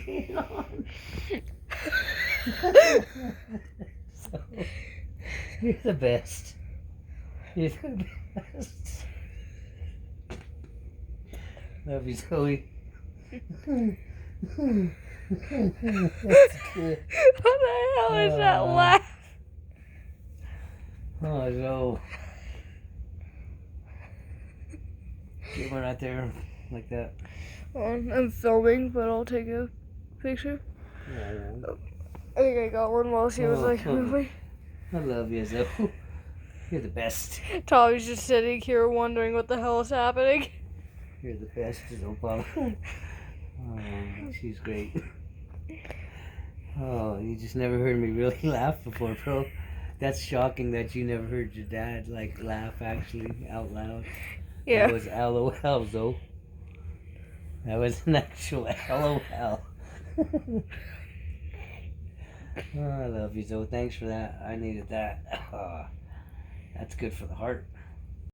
staying on. So, you're the best. You're the best. Love you, Zoe. That's good. What the hell is that laugh? Oh, no. Get one out there like that. I'm filming, but I'll take a picture. Yeah. I think I got one while she was like moving. I love you, Zoe. You're the best. Tommy's just sitting here wondering what the hell is happening. You're the best, Zoe. Oh, she's great. Oh, you just never heard me really laugh before, bro. That's shocking that you never heard your dad like laugh actually out loud. Yeah. That was LOL, Zoe. That was an actual LOL. Oh, I love you, Zoe. Thanks for that. I needed that. That's good for the heart.